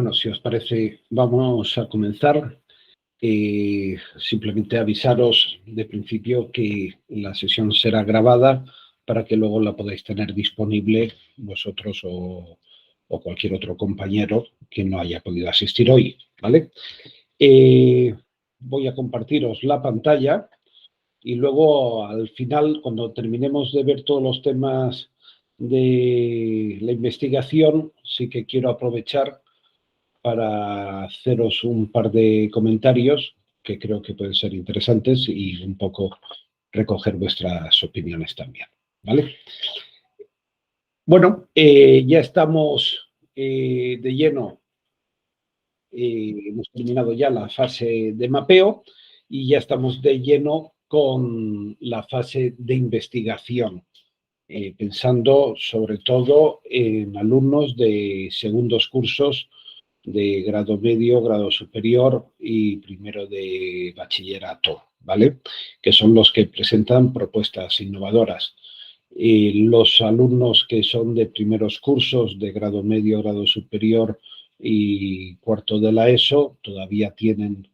Bueno, si os parece, vamos a comenzar. Simplemente avisaros de principio que la sesión será grabada para que luego la podáis tener disponible vosotros o cualquier otro compañero que no haya podido asistir hoy, ¿vale? Voy a compartiros la pantalla y luego al final, cuando terminemos de ver todos los temas de la investigación, sí que quiero aprovechar para haceros un par de comentarios que creo que pueden ser interesantes y un poco recoger vuestras opiniones también, ¿vale? Bueno, ya estamos de lleno, hemos terminado ya la fase de mapeo y ya estamos de lleno con la fase de investigación, pensando sobre todo en alumnos de segundos cursos de grado medio, grado superior y primero de bachillerato, ¿vale? Que son los que presentan propuestas innovadoras. Los alumnos que son de primeros cursos de grado medio, grado superior y cuarto de la ESO todavía tienen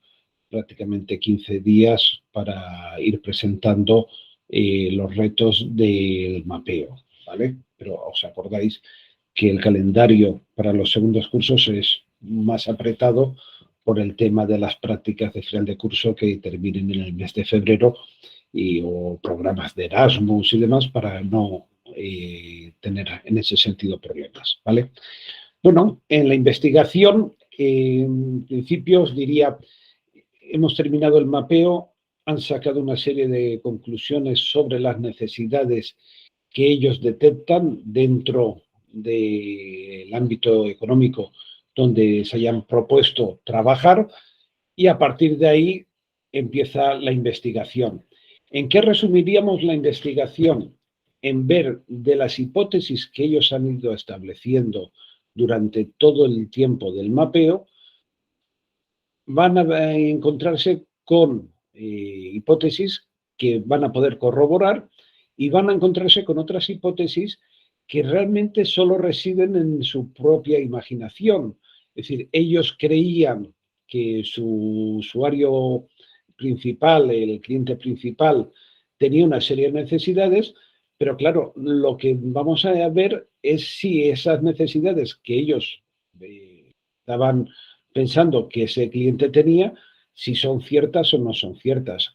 prácticamente 15 días para ir presentando los retos del mapeo, ¿vale? Pero os acordáis que el calendario para los segundos cursos es más apretado por el tema de las prácticas de final de curso que terminen en el mes de febrero o programas de Erasmus y demás para no tener en ese sentido problemas, ¿vale? Bueno, en la investigación, en principio os diría, hemos terminado el mapeo, han sacado una serie de conclusiones sobre las necesidades que ellos detectan dentro del ámbito económico donde se hayan propuesto trabajar y a partir de ahí empieza la investigación. ¿En qué resumiríamos la investigación? En ver de las hipótesis que ellos han ido estableciendo durante todo el tiempo del mapeo, van a encontrarse con hipótesis que van a poder corroborar y van a encontrarse con otras hipótesis que realmente solo residen en su propia imaginación. Es decir, ellos creían que su usuario principal, el cliente principal, tenía una serie de necesidades, pero claro, lo que vamos a ver es si esas necesidades que ellos estaban pensando que ese cliente tenía, si son ciertas o no son ciertas.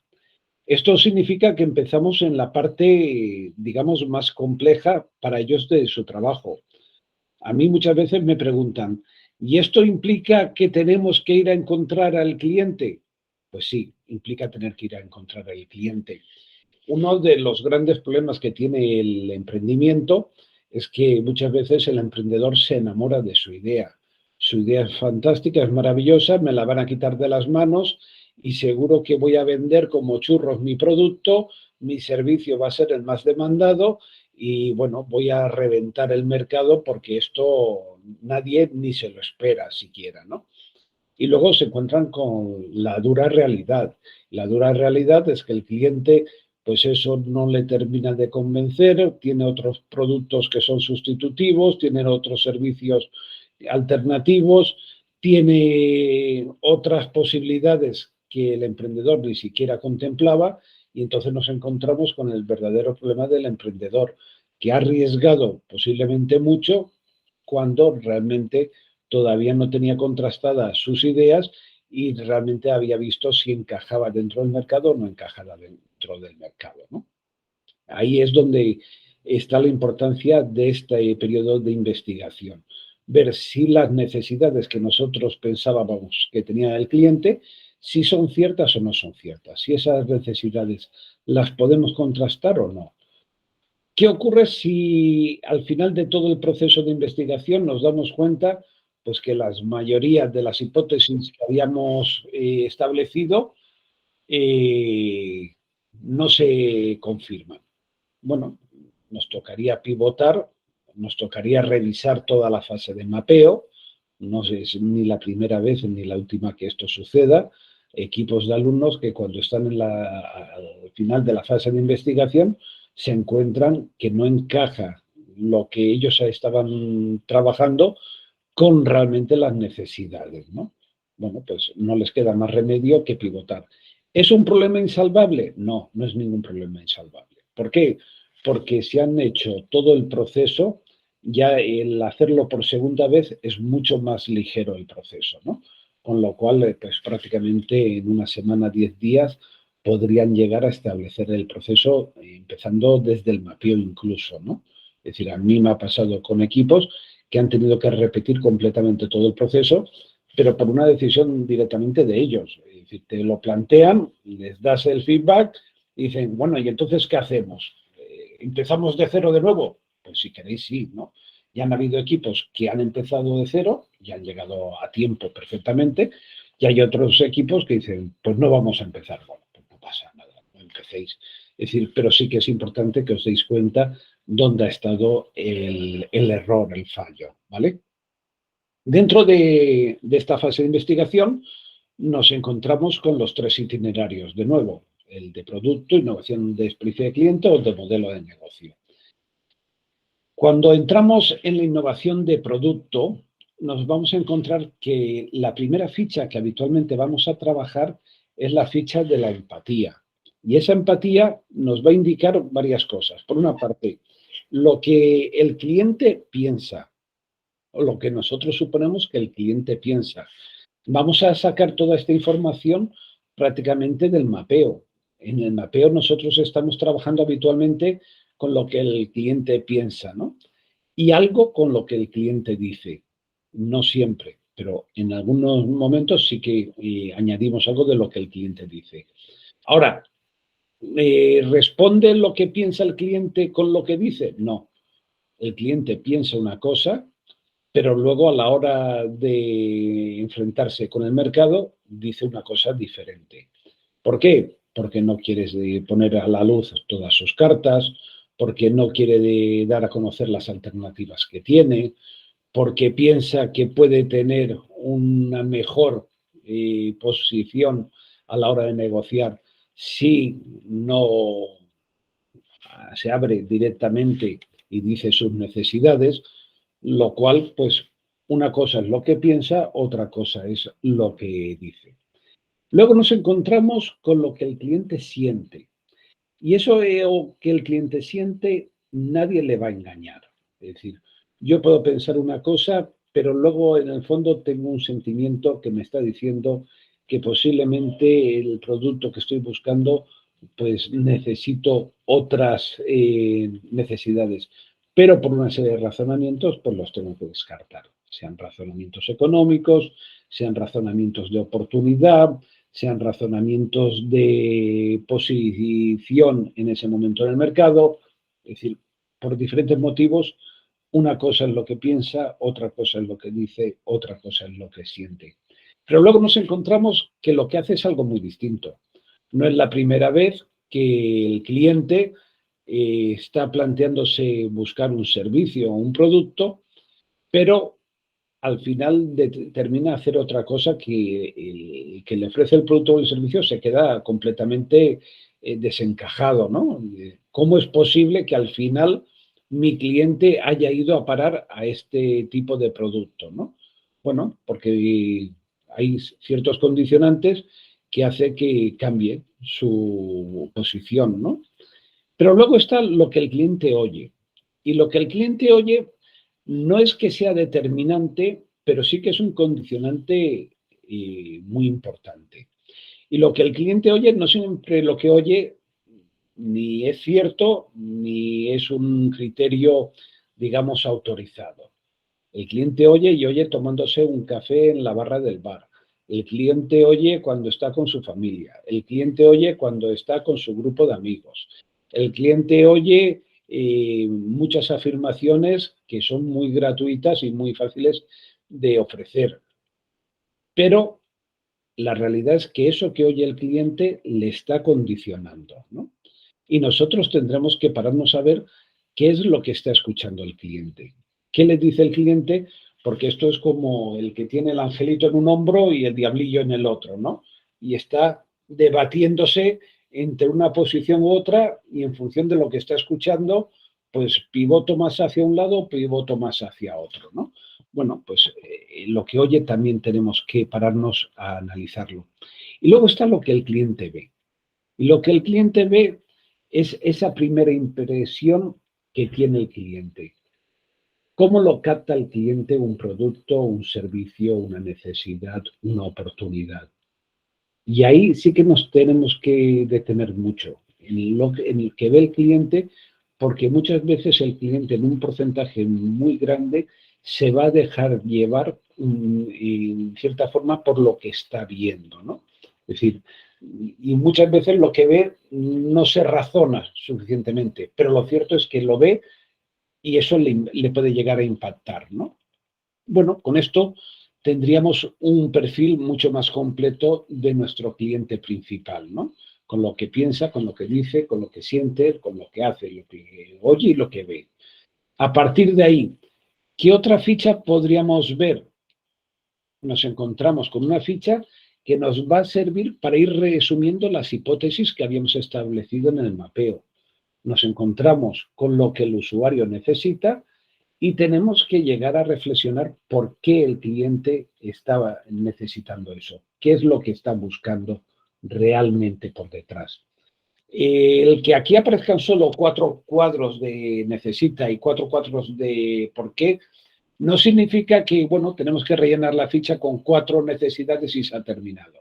Esto significa que empezamos en la parte, digamos, más compleja para ellos de su trabajo. A mí muchas veces me preguntan, ¿y esto implica que tenemos que ir a encontrar al cliente? Pues sí, implica tener que ir a encontrar al cliente. Uno de los grandes problemas que tiene el emprendimiento es que muchas veces el emprendedor se enamora de su idea. Su idea es fantástica, es maravillosa, me la van a quitar de las manos y seguro que voy a vender como churros mi producto, mi servicio va a ser el más demandado y bueno, voy a reventar el mercado porque esto nadie ni se lo espera siquiera, ¿no? Y luego se encuentran con la dura realidad. La dura realidad es que el cliente, pues eso no le termina de convencer, tiene otros productos que son sustitutivos, tiene otros servicios alternativos, tiene otras posibilidades que el emprendedor ni siquiera contemplaba y entonces nos encontramos con el verdadero problema del emprendedor, que ha arriesgado posiblemente mucho cuando realmente todavía no tenía contrastadas sus ideas y realmente había visto si encajaba dentro del mercado o no encajaba dentro del mercado, ¿no? Ahí es donde está la importancia de este periodo de investigación. Ver si las necesidades que nosotros pensábamos que tenía el cliente, si son ciertas o no son ciertas, si esas necesidades las podemos contrastar o no. ¿Qué ocurre si al final de todo el proceso de investigación nos damos cuenta pues que la mayoría de las hipótesis que habíamos establecido no se confirman? Bueno, nos tocaría pivotar, nos tocaría revisar toda la fase de mapeo, no es ni la primera vez ni la última que esto suceda, equipos de alumnos que cuando están al final de la fase de investigación se encuentran que no encaja lo que ellos estaban trabajando con realmente las necesidades, ¿no? Bueno, pues no les queda más remedio que pivotar. ¿Es un problema insalvable? No, no es ningún problema insalvable. ¿Por qué? Porque si han hecho todo el proceso, ya el hacerlo por segunda vez es mucho más ligero el proceso, ¿no? Con lo cual, pues prácticamente en una semana, 10 días, podrían llegar a establecer el proceso, empezando desde el mapeo incluso, ¿no? Es decir, a mí me ha pasado con equipos que han tenido que repetir completamente todo el proceso, pero por una decisión directamente de ellos. Es decir, te lo plantean, les das el feedback y dicen, bueno, ¿y entonces qué hacemos? ¿Empezamos de cero de nuevo? Pues si queréis, sí, ¿no? Ya han habido equipos que han empezado de cero y han llegado a tiempo perfectamente, y hay otros equipos que dicen, pues no vamos a empezar. Bueno, pues no pasa nada, no empecéis. Es decir, pero sí que es importante que os deis cuenta dónde ha estado el error, el fallo, ¿vale? Dentro de esta fase de investigación nos encontramos con los tres itinerarios, de nuevo, el de producto, innovación de experiencia de cliente o de modelo de negocio. Cuando entramos en la innovación de producto, nos vamos a encontrar que la primera ficha que habitualmente vamos a trabajar es la ficha de la empatía. Y esa empatía nos va a indicar varias cosas. Por una parte, lo que el cliente piensa o lo que nosotros suponemos que el cliente piensa. Vamos a sacar toda esta información prácticamente del mapeo. En el mapeo nosotros estamos trabajando habitualmente con lo que el cliente piensa, ¿no? Y algo con lo que el cliente dice. No siempre, pero en algunos momentos sí que añadimos algo de lo que el cliente dice. Ahora, ¿responde lo que piensa el cliente con lo que dice? No. El cliente piensa una cosa, pero luego a la hora de enfrentarse con el mercado dice una cosa diferente. ¿Por qué? Porque no quiere poner a la luz todas sus cartas, porque no quiere dar a conocer las alternativas que tiene, porque piensa que puede tener una mejor posición a la hora de negociar si no se abre directamente y dice sus necesidades, lo cual, pues, una cosa es lo que piensa, otra cosa es lo que dice. Luego nos encontramos con lo que el cliente siente. Y eso que el cliente siente, nadie le va a engañar. Es decir, yo puedo pensar una cosa, pero luego en el fondo tengo un sentimiento que me está diciendo que posiblemente el producto que estoy buscando, pues necesito otras necesidades. Pero por una serie de razonamientos, pues los tengo que descartar. Sean razonamientos económicos, sean razonamientos de oportunidad, sean razonamientos de posición en ese momento en el mercado, es decir, por diferentes motivos, una cosa es lo que piensa, otra cosa es lo que dice, otra cosa es lo que siente. Pero luego nos encontramos que lo que hace es algo muy distinto. No es la primera vez que el cliente está planteándose buscar un servicio o un producto, pero al final termina hacer otra cosa que el que le ofrece el producto o el servicio se queda completamente desencajado, ¿no? ¿Cómo es posible que al final mi cliente haya ido a parar a este tipo de producto, ¿no? Bueno, porque hay ciertos condicionantes que hace que cambie su posición, ¿no? Pero luego está lo que el cliente oye. Y lo que el cliente oye no es que sea determinante, pero sí que es un condicionante muy importante. Y lo que el cliente oye, no siempre lo que oye ni es cierto ni es un criterio, digamos, autorizado. El cliente oye y oye tomándose un café en la barra del bar. El cliente oye cuando está con su familia. El cliente oye cuando está con su grupo de amigos. El cliente oye muchas afirmaciones que son muy gratuitas y muy fáciles de ofrecer. Pero la realidad es que eso que oye el cliente le está condicionando, ¿no? Y nosotros tendremos que pararnos a ver qué es lo que está escuchando el cliente. ¿Qué le dice el cliente? Porque esto es como el que tiene el angelito en un hombro y el diablillo en el otro, ¿no? Y está debatiéndose entre una posición u otra y en función de lo que está escuchando, pues pivoto más hacia un lado, pivoto más hacia otro, ¿no? bueno, pues lo que oye también tenemos que pararnos a analizarlo. Y luego está lo que el cliente ve. Y lo que el cliente ve es esa primera impresión que tiene el cliente. ¿Cómo lo capta el cliente un producto, un servicio, una necesidad, una oportunidad? Y ahí sí que nos tenemos que detener mucho en el que ve el cliente, porque muchas veces el cliente en un porcentaje muy grande se va a dejar llevar en cierta forma por lo que está viendo, ¿no? Es decir, y muchas veces lo que ve no se razona suficientemente, pero lo cierto es que lo ve y eso le puede llegar a impactar, ¿no? Bueno, con esto tendríamos un perfil mucho más completo de nuestro cliente principal, ¿no? Con lo que piensa, con lo que dice, con lo que siente, con lo que hace, lo que oye y lo que ve. A partir de ahí, ¿qué otra ficha podríamos ver? Nos encontramos con una ficha que nos va a servir para ir resumiendo las hipótesis que habíamos establecido en el mapeo. Nos encontramos con lo que el usuario necesita y tenemos que llegar a reflexionar por qué el cliente estaba necesitando eso, qué es lo que está buscando realmente por detrás. El que aquí aparezcan solo 4 cuadros de necesita y 4 cuadros de por qué, no significa que, bueno, tenemos que rellenar la ficha con 4 necesidades y se ha terminado.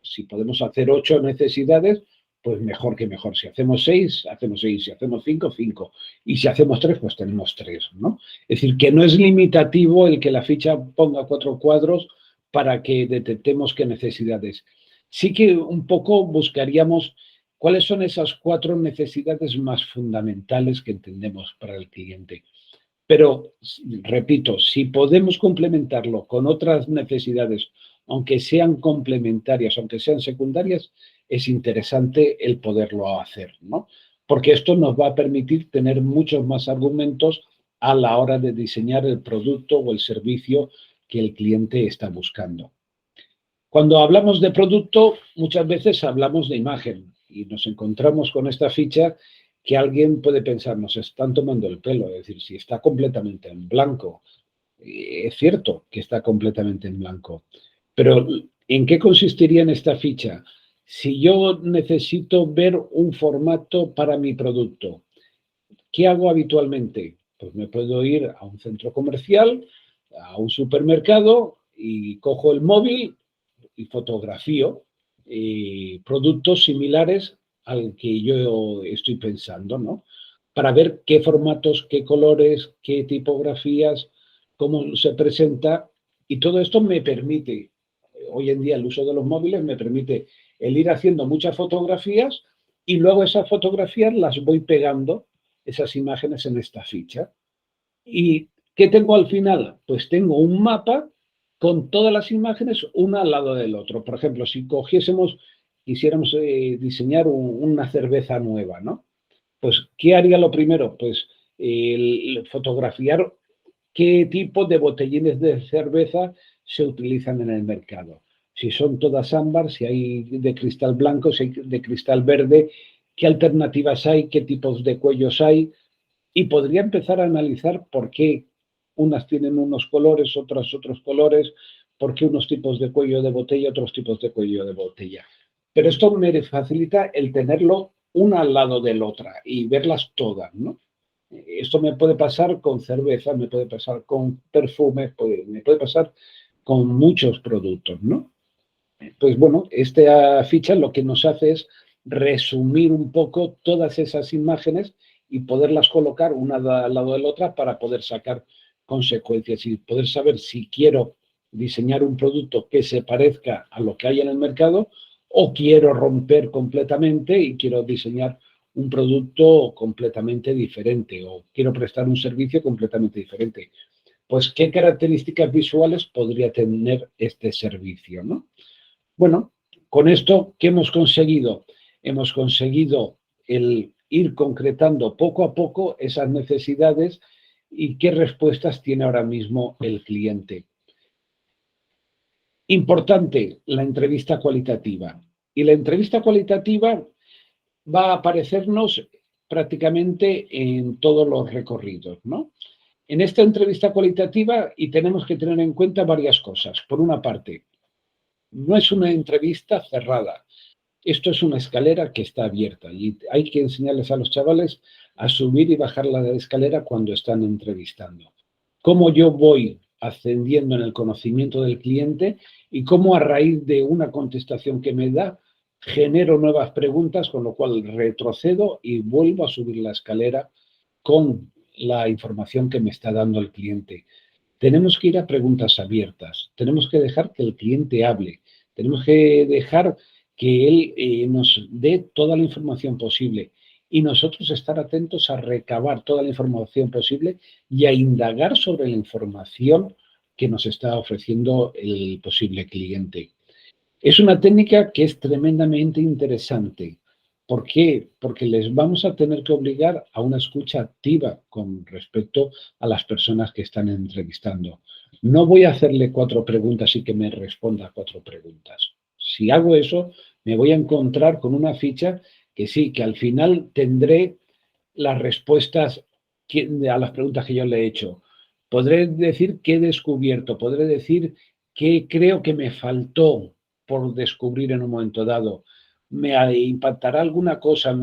Si podemos hacer 8 necesidades, pues mejor que mejor. Si hacemos 6, hacemos 6. Si hacemos 5, 5. Y si hacemos 3, pues tenemos 3, ¿no? Es decir, que no es limitativo el que la ficha ponga 4 cuadros para que detectemos qué necesidades. Sí que un poco buscaríamos cuáles son esas 4 necesidades más fundamentales que entendemos para el cliente. Pero, repito, si podemos complementarlo con otras necesidades, aunque sean complementarias, aunque sean secundarias, es interesante el poderlo hacer, ¿no? Porque esto nos va a permitir tener muchos más argumentos a la hora de diseñar el producto o el servicio que el cliente está buscando. Cuando hablamos de producto, muchas veces hablamos de imagen y nos encontramos con esta ficha que alguien puede pensar, nos están tomando el pelo, es decir, si está completamente en blanco. Es cierto que está completamente en blanco, pero ¿en qué consistiría en esta ficha? Si yo necesito ver un formato para mi producto, ¿qué hago habitualmente? Pues me puedo ir a un centro comercial, a un supermercado y cojo el móvil y fotografío productos similares al que yo estoy pensando, ¿no? Para ver qué formatos, qué colores, qué tipografías, cómo se presenta. Y todo esto me permite, hoy en día el uso de los móviles me permite el ir haciendo muchas fotografías y luego esas fotografías las voy pegando, esas imágenes en esta ficha. ¿Y qué tengo al final? Pues tengo un mapa con todas las imágenes una al lado del otro. Por ejemplo, si quisiéramos diseñar una cerveza nueva, ¿no? Pues, ¿qué haría lo primero? Pues fotografiar qué tipo de botellines de cerveza se utilizan en el mercado. Si son todas ámbar, si hay de cristal blanco, si hay de cristal verde, qué alternativas hay, qué tipos de cuellos hay, y podría empezar a analizar por qué unas tienen unos colores, otras otros colores, por qué unos tipos de cuello de botella, otros tipos de cuello de botella. Pero esto me facilita el tenerlo una al lado de la otra y verlas todas, ¿no? Esto me puede pasar con cerveza, me puede pasar con perfumes, me puede pasar con muchos productos, ¿no? Pues bueno, esta ficha lo que nos hace es resumir un poco todas esas imágenes y poderlas colocar una al lado de la otra para poder sacar consecuencias y poder saber si quiero diseñar un producto que se parezca a lo que hay en el mercado o quiero romper completamente y quiero diseñar un producto completamente diferente o quiero prestar un servicio completamente diferente. Pues, ¿qué características visuales podría tener este servicio, ¿no? Bueno, con esto, ¿qué hemos conseguido? Hemos conseguido el ir concretando poco a poco esas necesidades y qué respuestas tiene ahora mismo el cliente. Importante, la entrevista cualitativa. Y la entrevista cualitativa va a aparecernos prácticamente en todos los recorridos, ¿no? en esta entrevista cualitativa y tenemos que tener en cuenta varias cosas. Por una parte, no es una entrevista cerrada. Esto es una escalera que está abierta y hay que enseñarles a los chavales a subir y bajar la escalera cuando están entrevistando. Cómo yo voy ascendiendo en el conocimiento del cliente y cómo a raíz de una contestación que me da genero nuevas preguntas, con lo cual retrocedo y vuelvo a subir la escalera con la información que me está dando el cliente. Tenemos que ir a preguntas abiertas, tenemos que dejar que el cliente hable, tenemos que dejar que él nos dé toda la información posible y nosotros estar atentos a recabar toda la información posible y a indagar sobre la información que nos está ofreciendo el posible cliente. Es una técnica que es tremendamente interesante. ¿Por qué? Porque les vamos a tener que obligar a una escucha activa con respecto a las personas que están entrevistando. No voy a hacerle 4 preguntas y que me responda 4 preguntas. Si hago eso, me voy a encontrar con una ficha que sí, que al final tendré las respuestas a las preguntas que yo le he hecho. Podré decir qué he descubierto, podré decir qué creo que me faltó por descubrir en un momento dado. Me impactará alguna cosa,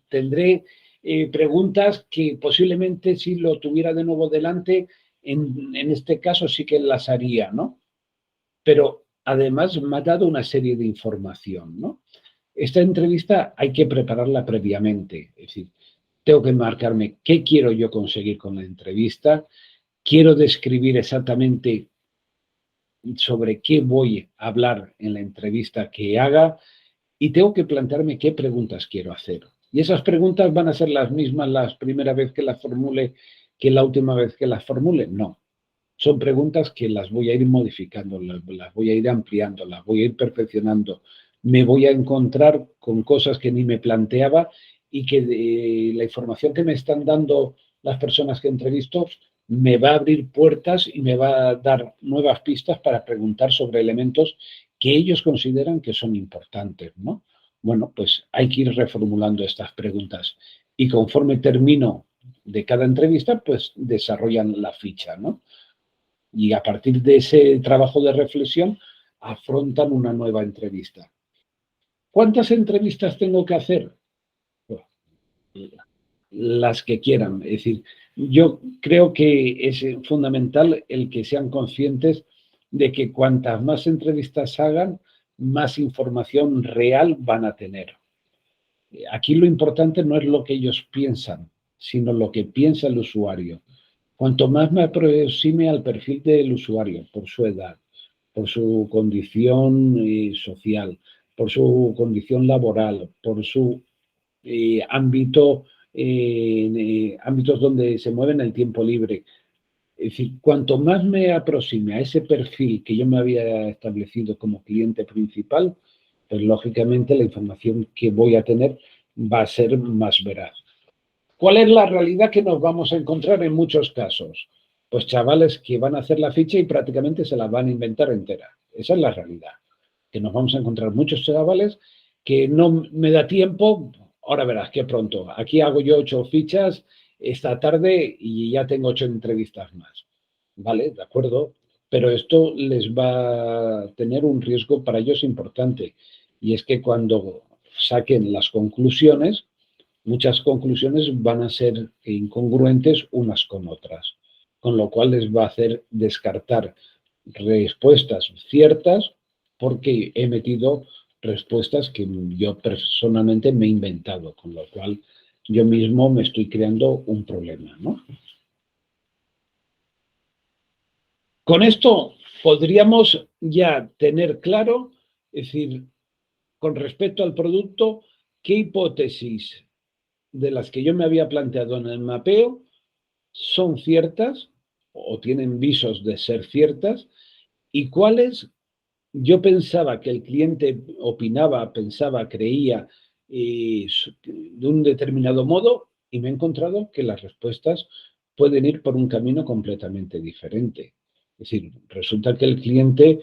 tendré preguntas que posiblemente si lo tuviera de nuevo delante, en este caso sí que las haría, ¿no? Pero además me ha dado una serie de información, ¿no? Esta entrevista hay que prepararla previamente, es decir, tengo que marcarme qué quiero yo conseguir con la entrevista, quiero describir exactamente sobre qué voy a hablar en la entrevista que haga y tengo que plantearme qué preguntas quiero hacer. Y esas preguntas van a ser las mismas la primera vez que las formule que la última vez que las formule. No, son preguntas que las voy a ir modificando, las voy a ir ampliando, las voy a ir perfeccionando. Me voy a encontrar con cosas que ni me planteaba y que la información que me están dando las personas que entrevisto me va a abrir puertas y me va a dar nuevas pistas para preguntar sobre elementos que ellos consideran que son importantes, ¿no? Bueno, pues hay que ir reformulando estas preguntas y conforme termino de cada entrevista, pues desarrollan la ficha, ¿no? Y a partir de ese trabajo de reflexión afrontan una nueva entrevista. ¿Cuántas entrevistas tengo que hacer? Las que quieran. Es decir, yo creo que es fundamental el que sean conscientes de que cuantas más entrevistas hagan, más información real van a tener. Aquí lo importante no es lo que ellos piensan, sino lo que piensa el usuario. Cuanto más me aproxime al perfil del usuario, por su edad, por su condición social, por su condición laboral, por su ámbito, ámbitos donde se mueve en el tiempo libre. Es decir, cuanto más me aproxime a ese perfil que yo me había establecido como cliente principal, pues lógicamente la información que voy a tener va a ser más veraz. ¿Cuál es la realidad que nos vamos a encontrar en muchos casos? Pues chavales que van a hacer la ficha y prácticamente se la van a inventar entera. Esa es la realidad. Que nos vamos a encontrar muchos chavales que no me da tiempo, ahora verás qué pronto. Aquí hago yo 8 fichas esta tarde y ya tengo 8 entrevistas más. Vale, de acuerdo. Pero esto les va a tener un riesgo para ellos importante. Y es que cuando saquen las conclusiones, muchas conclusiones van a ser incongruentes unas con otras, con lo cual les va a hacer descartar respuestas ciertas porque he metido respuestas que yo personalmente me he inventado, con lo cual yo mismo me estoy creando un problema, ¿no? Con esto podríamos ya tener claro, es decir, con respecto al producto, qué hipótesis de las que yo me había planteado en el mapeo son ciertas o tienen visos de ser ciertas y cuáles yo pensaba que el cliente opinaba, pensaba, creía de un determinado modo y me he encontrado que las respuestas pueden ir por un camino completamente diferente. Es decir, resulta que el cliente,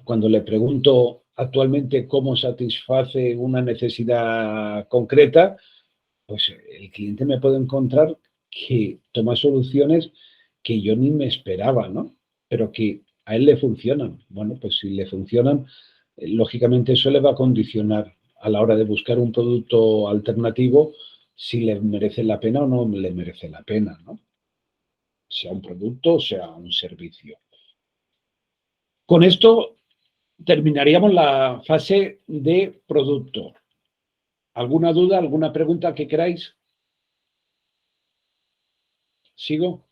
cuando le pregunto actualmente cómo satisface una necesidad concreta, pues el cliente me puede encontrar que toma soluciones que yo ni me esperaba, ¿no? Pero que a él le funcionan. Bueno, pues si le funcionan, lógicamente eso le va a condicionar a la hora de buscar un producto alternativo si le merece la pena o no le merece la pena, ¿no? Sea un producto, sea un servicio. Con esto terminaríamos la fase de producto. ¿Alguna duda, alguna pregunta que queráis? ¿Sigo?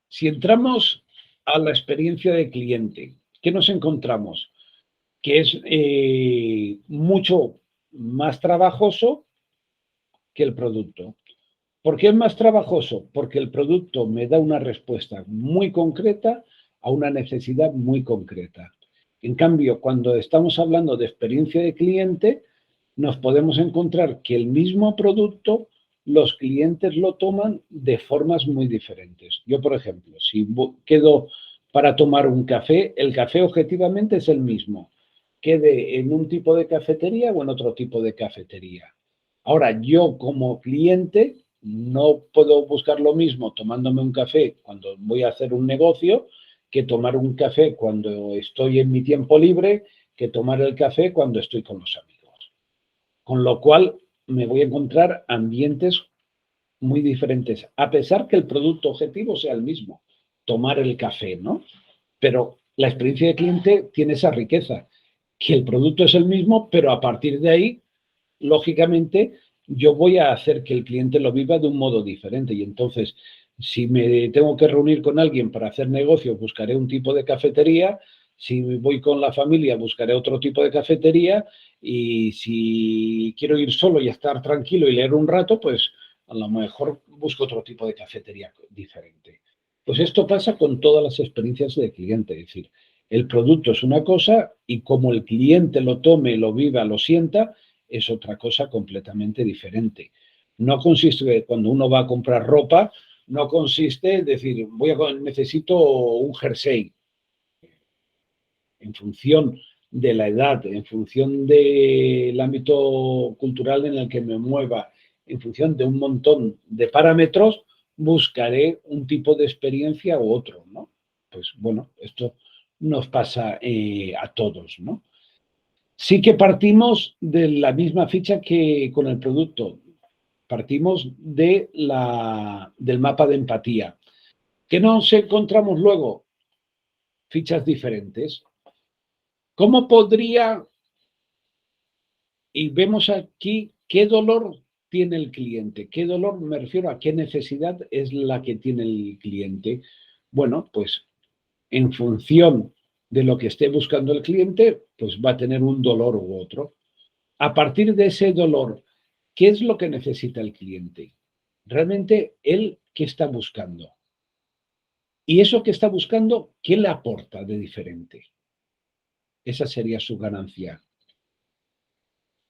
Si entramos a la experiencia de cliente, ¿qué nos encontramos? Que es mucho más trabajoso que el producto. ¿Por qué es más trabajoso? Porque el producto me da una respuesta muy concreta a una necesidad muy concreta. En cambio, cuando estamos hablando de experiencia de cliente, nos podemos encontrar que el mismo producto los clientes lo toman de formas muy diferentes. Yo, por ejemplo, si quedo para tomar un café, el café objetivamente es el mismo, quede en un tipo de cafetería o en otro tipo de cafetería. Ahora, yo como cliente no puedo buscar lo mismo tomándome un café cuando voy a hacer un negocio que tomar un café cuando estoy en mi tiempo libre, que tomar el café cuando estoy con los amigos. Con lo cual me voy a encontrar ambientes muy diferentes, a pesar que el producto objetivo sea el mismo, tomar el café, ¿no? Pero la experiencia de cliente tiene esa riqueza, que el producto es el mismo, pero a partir de ahí, lógicamente, yo voy a hacer que el cliente lo viva de un modo diferente. Y entonces, si me tengo que reunir con alguien para hacer negocio, buscaré un tipo de cafetería. Si voy con la familia, buscaré otro tipo de cafetería. Y si quiero ir solo y estar tranquilo y leer un rato, pues a lo mejor busco otro tipo de cafetería diferente. Pues esto pasa con todas las experiencias de cliente. Es decir, el producto es una cosa y como el cliente lo tome, lo viva, lo sienta, es otra cosa completamente diferente. No consiste, cuando uno va a comprar ropa, no consiste en decir, necesito un jersey. En función de la edad, en función del ámbito cultural en el que me mueva, en función de un montón de parámetros, buscaré un tipo de experiencia u otro, ¿no? Pues bueno, esto nos pasa a todos, ¿no? Sí que partimos de la misma ficha que con el producto. Partimos del mapa de empatía. ¿Qué nos encontramos luego? Fichas diferentes. ¿Cómo podría, y vemos aquí qué dolor tiene el cliente? ¿Qué dolor me refiero a qué necesidad es la que tiene el cliente? Bueno, pues en función de lo que esté buscando el cliente, pues va a tener un dolor u otro. A partir de ese dolor, ¿qué es lo que necesita el cliente? Realmente, él, ¿qué está buscando? Y eso que está buscando, ¿qué le aporta de diferente? Esa sería su ganancia.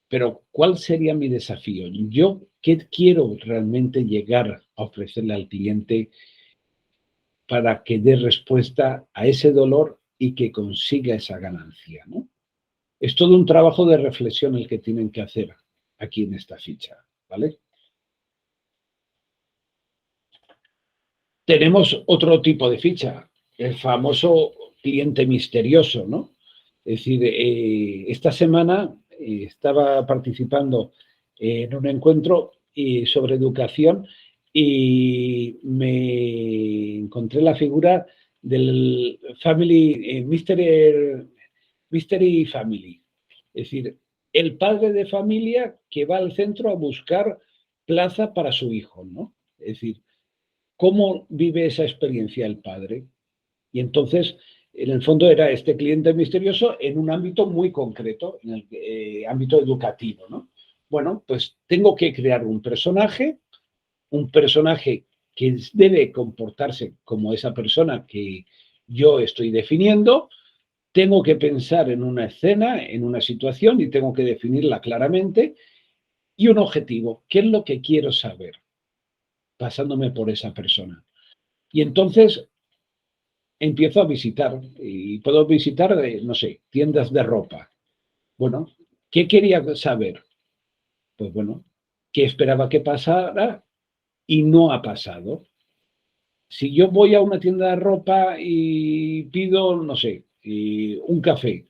Pero, ¿cuál sería mi desafío? Yo, ¿qué quiero realmente llegar a ofrecerle al cliente para que dé respuesta a ese dolor y que consiga esa ganancia, ¿no? Es todo un trabajo de reflexión el que tienen que hacer aquí en esta ficha, ¿vale? Tenemos otro tipo de ficha, el famoso cliente misterioso, ¿no? Es decir, esta semana estaba participando en un encuentro sobre educación y me encontré la figura del Family, Mystery Family. Es decir, el padre de familia que va al centro a buscar plaza para su hijo, ¿no? Es decir, ¿cómo vive esa experiencia el padre? Y entonces, en el fondo, era este cliente misterioso en un ámbito muy concreto, en el ámbito educativo, ¿no? Bueno, pues tengo que crear un personaje que debe comportarse como esa persona que yo estoy definiendo. Tengo que pensar en una escena, en una situación y tengo que definirla claramente y un objetivo. ¿Qué es lo que quiero saber? Pasándome por esa persona. Y entonces empiezo a visitar y puedo visitar, no sé, tiendas de ropa. Bueno, ¿qué quería saber? Pues bueno, ¿qué esperaba que pasara y no ha pasado? Si yo voy a una tienda de ropa y pido, no sé, un café,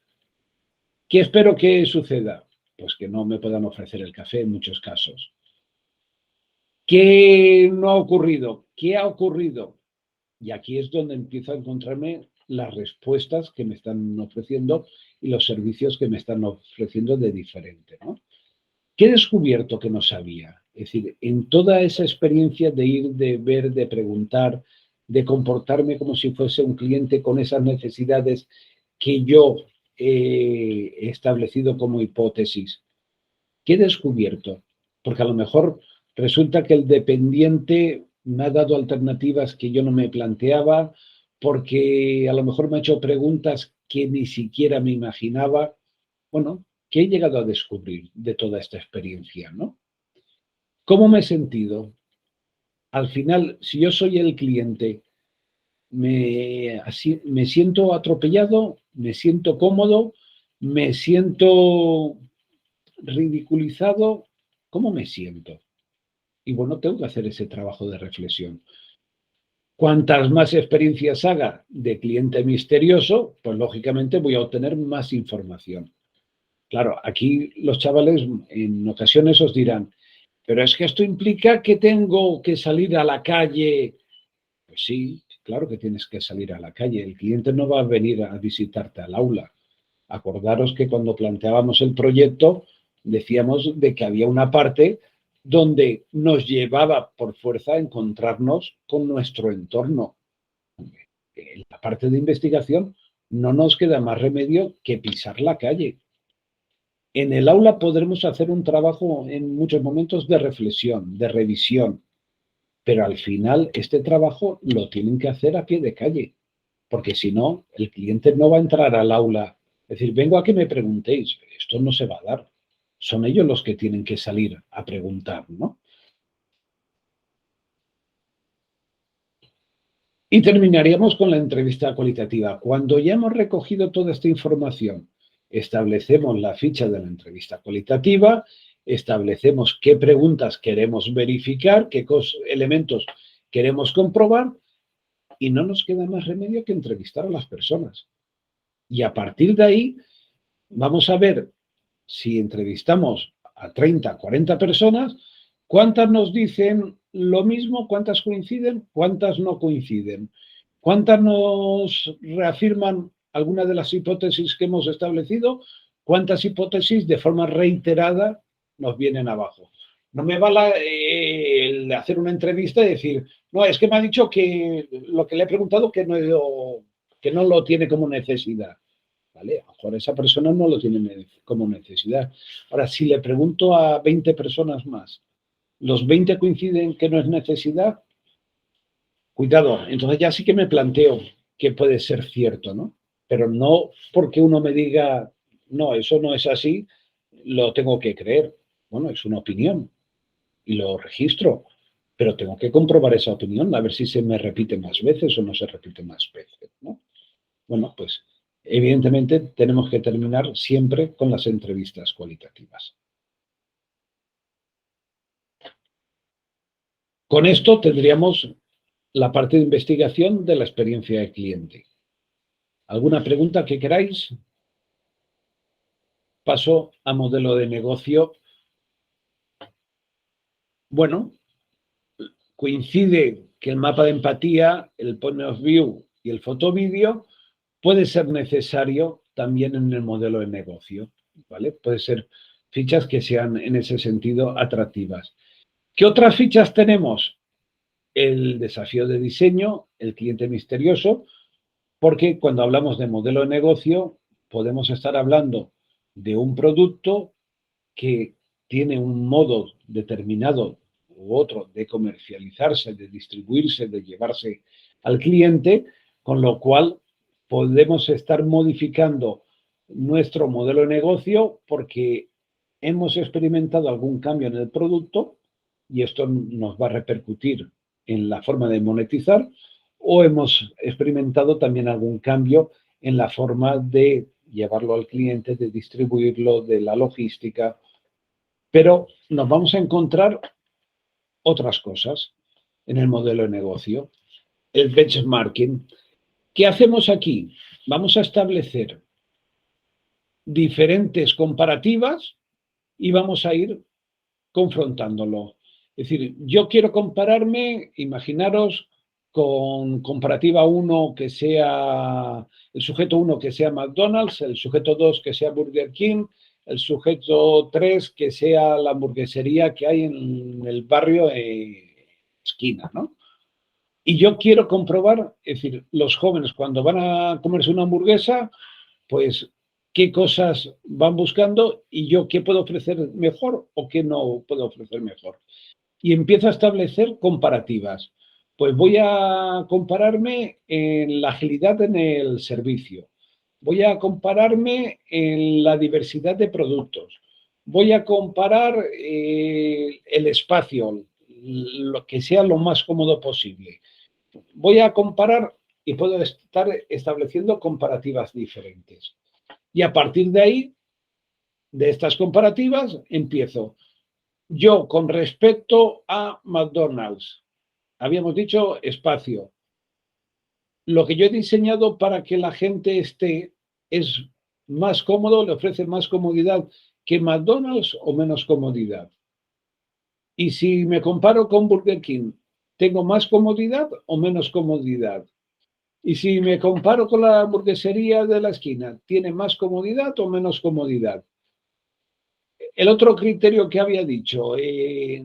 ¿qué espero que suceda? Pues que no me puedan ofrecer el café en muchos casos. ¿Qué no ha ocurrido? ¿Qué ha ocurrido? Y aquí es donde empiezo a encontrarme las respuestas que me están ofreciendo y los servicios que me están ofreciendo de diferente, ¿no? ¿Qué he descubierto que no sabía? Es decir, en toda esa experiencia de ir, de ver, de preguntar, de comportarme como si fuese un cliente con esas necesidades que yo he establecido como hipótesis, ¿qué he descubierto? Porque a lo mejor resulta que el dependiente me ha dado alternativas que yo no me planteaba, porque a lo mejor me ha hecho preguntas que ni siquiera me imaginaba. Bueno, ¿qué he llegado a descubrir de toda esta experiencia, no? ¿Cómo me he sentido? Al final, si yo soy el cliente, me siento atropellado, me siento cómodo, me siento ridiculizado. ¿Cómo me siento? Y bueno, tengo que hacer ese trabajo de reflexión. Cuantas más experiencias haga de cliente misterioso, pues lógicamente voy a obtener más información. Claro, aquí los chavales en ocasiones os dirán, pero es que esto implica que tengo que salir a la calle. Pues sí, claro que tienes que salir a la calle. El cliente no va a venir a visitarte al aula. Acordaros que cuando planteábamos el proyecto decíamos de que había una parte donde nos llevaba por fuerza a encontrarnos con nuestro entorno. En la parte de investigación no nos queda más remedio que pisar la calle. En el aula podremos hacer un trabajo en muchos momentos de reflexión, de revisión, pero al final este trabajo lo tienen que hacer a pie de calle, porque si no, el cliente no va a entrar al aula. Es decir, vengo a que me preguntéis, esto no se va a dar. Son ellos los que tienen que salir a preguntar, ¿no? Y terminaríamos con la entrevista cualitativa. Cuando ya hemos recogido toda esta información, establecemos la ficha de la entrevista cualitativa, establecemos qué preguntas queremos verificar, qué elementos queremos comprobar y no nos queda más remedio que entrevistar a las personas. Y a partir de ahí vamos a ver si entrevistamos a 30, 40 personas, ¿cuántas nos dicen lo mismo? ¿Cuántas coinciden? ¿Cuántas no coinciden? ¿Cuántas nos reafirman alguna de las hipótesis que hemos establecido? ¿Cuántas hipótesis de forma reiterada nos vienen abajo? No me vale el hacer una entrevista y decir, no, es que me ha dicho que lo que le he preguntado que no lo tiene como necesidad. ¿Vale? A lo mejor esa persona no lo tiene como necesidad. Ahora, si le pregunto a 20 personas más, ¿los 20 coinciden que no es necesidad? Cuidado, entonces ya sí que me planteo que puede ser cierto, ¿no? Pero no porque uno me diga, no, eso no es así, lo tengo que creer. Bueno, es una opinión y lo registro, pero tengo que comprobar esa opinión, a ver si se me repite más veces o no se repite más veces, ¿no? Bueno, pues evidentemente tenemos que terminar siempre con las entrevistas cualitativas. Con esto tendríamos la parte de investigación de la experiencia del cliente. ¿Alguna pregunta que queráis? Paso a modelo de negocio. Bueno, coincide que el mapa de empatía, el point of view y el fotovídeo puede ser necesario también en el modelo de negocio, ¿vale? Puede ser fichas que sean en ese sentido atractivas. ¿Qué otras fichas tenemos? El desafío de diseño, el cliente misterioso, porque cuando hablamos de modelo de negocio podemos estar hablando de un producto que tiene un modo determinado u otro de comercializarse, de distribuirse, de llevarse al cliente, con lo cual podemos estar modificando nuestro modelo de negocio porque hemos experimentado algún cambio en el producto y esto nos va a repercutir en la forma de monetizar o hemos experimentado también algún cambio en la forma de llevarlo al cliente, de distribuirlo, de la logística, pero nos vamos a encontrar otras cosas en el modelo de negocio. el benchmarking. ¿Qué hacemos aquí? Vamos a establecer diferentes comparativas y vamos a ir confrontándolo. Es decir, yo quiero compararme, imaginaros, con comparativa 1 que sea, el sujeto 1 que sea McDonald's, el sujeto 2 que sea Burger King, el sujeto 3 que sea la hamburguesería que hay en el barrio esquina, ¿no? Y yo quiero comprobar, es decir, los jóvenes cuando van a comerse una hamburguesa, pues qué cosas van buscando y yo qué puedo ofrecer mejor o qué no puedo ofrecer mejor. Y empiezo a establecer comparativas. Pues voy a compararme en la agilidad en el servicio. Voy a compararme en la diversidad de productos. Voy a comparar el espacio, lo que sea lo más cómodo posible. Voy a comparar y puedo estar estableciendo comparativas diferentes. Y a partir de ahí, de estas comparativas, empiezo. Yo, con respecto a McDonald's, habíamos dicho espacio. Lo que yo he diseñado para que la gente esté es más cómodo, le ofrece más comodidad que McDonald's o menos comodidad. Y si me comparo con Burger King, ¿tengo más comodidad o menos comodidad? Y si me comparo con la hamburguesería de la esquina, ¿tiene más comodidad o menos comodidad? El otro criterio que había dicho,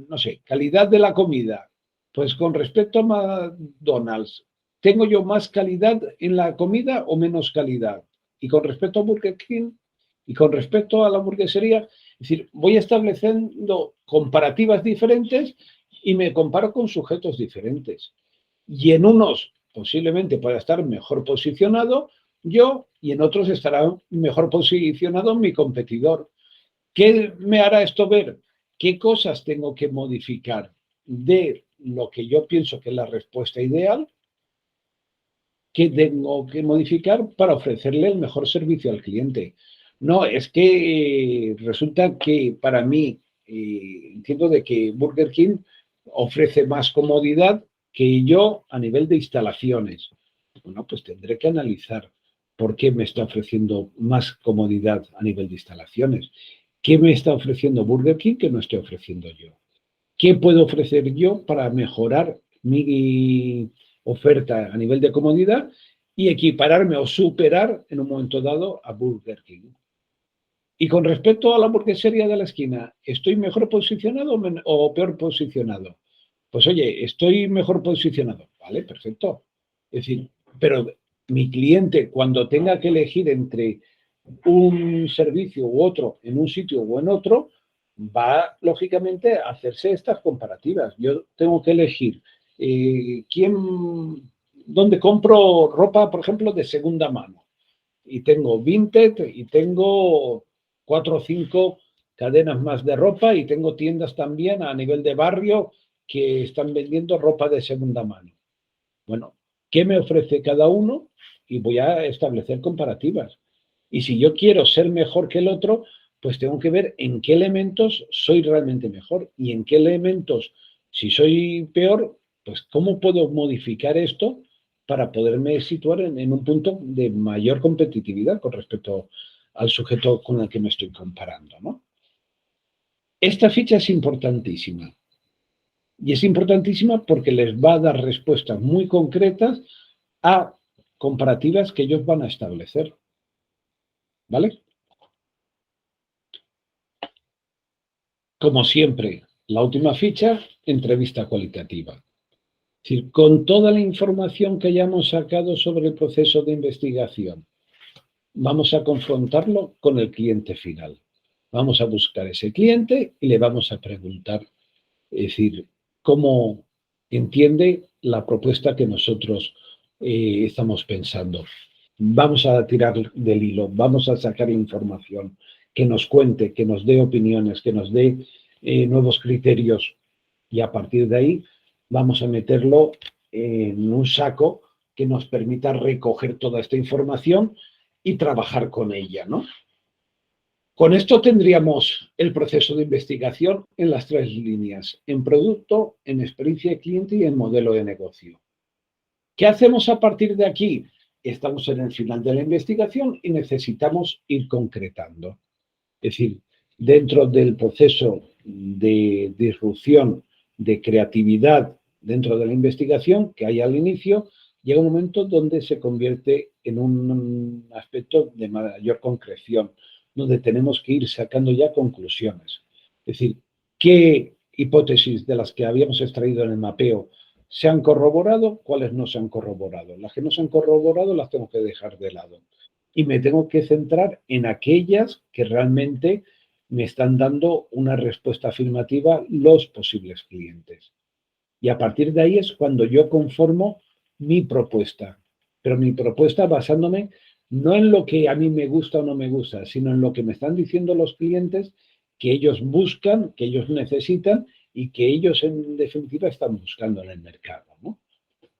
no sé, calidad de la comida. Pues con respecto a McDonald's, ¿tengo yo más calidad en la comida o menos calidad? Y con respecto a Burger King y con respecto a la hamburguesería, es decir, voy estableciendo comparativas diferentes y me comparo con sujetos diferentes. Y en unos posiblemente pueda estar mejor posicionado yo y en otros estará mejor posicionado mi competidor. ¿Qué me hará esto ver? ¿Qué cosas tengo que modificar de lo que yo pienso que es la respuesta ideal? ¿Qué tengo que modificar para ofrecerle el mejor servicio al cliente? No, es que resulta que para mí, entiendo de que Burger King ofrece más comodidad que yo a nivel de instalaciones. Bueno, pues tendré que analizar por qué me está ofreciendo más comodidad a nivel de instalaciones. ¿Qué me está ofreciendo Burger King que no estoy ofreciendo yo? ¿Qué puedo ofrecer yo para mejorar mi oferta a nivel de comodidad y equipararme o superar en un momento dado a Burger King? Y con respecto a la hamburguesería de la esquina, ¿estoy mejor posicionado o peor posicionado? Pues oye, estoy mejor posicionado. Vale, perfecto. Es decir, pero mi cliente cuando tenga que elegir entre un servicio u otro en un sitio o en otro, va lógicamente a hacerse estas comparativas. Yo tengo que elegir quién, dónde compro ropa, por ejemplo, de segunda mano. Y tengo Vinted y tengo 4 o 5 cadenas más de ropa y tengo tiendas también a nivel de barrio que están vendiendo ropa de segunda mano. Bueno, ¿qué me ofrece cada uno? Y voy a establecer comparativas. Y si yo quiero ser mejor que el otro, pues tengo que ver en qué elementos soy realmente mejor y en qué elementos, si soy peor, pues cómo puedo modificar esto para poderme situar en un punto de mayor competitividad con respecto al sujeto con el que me estoy comparando, ¿no? Esta ficha es importantísima. Y es importantísima porque les va a dar respuestas muy concretas a comparativas que ellos van a establecer. ¿Vale? Como siempre, la última ficha, entrevista cualitativa. Es decir, con toda la información que hayamos sacado sobre el proceso de investigación, vamos a confrontarlo con el cliente final. Vamos a buscar ese cliente y le vamos a preguntar, es decir, cómo entiende la propuesta que nosotros estamos pensando. Vamos a tirar del hilo, vamos a sacar información que nos cuente, que nos dé opiniones, que nos dé nuevos criterios y a partir de ahí vamos a meterlo en un saco que nos permita recoger toda esta información y trabajar con ella, ¿no? Con esto tendríamos el proceso de investigación en las 3 líneas, en producto, en experiencia de cliente y en modelo de negocio. ¿Qué hacemos a partir de aquí? Estamos en el final de la investigación y necesitamos ir concretando. Es decir, dentro del proceso de disrupción, de creatividad dentro de la investigación que hay al inicio, llega un momento donde se convierte en un aspecto de mayor concreción, donde tenemos que ir sacando ya conclusiones. Es decir, ¿qué hipótesis de las que habíamos extraído en el mapeo se han corroborado? ¿Cuáles no se han corroborado? Las que no se han corroborado las tengo que dejar de lado y me tengo que centrar en aquellas que realmente me están dando una respuesta afirmativa los posibles clientes. Y a partir de ahí es cuando yo conformo mi propuesta, pero mi propuesta basándome no en lo que a mí me gusta o no me gusta, sino en lo que me están diciendo los clientes que ellos buscan, que ellos necesitan y que ellos en definitiva están buscando en el mercado, ¿no?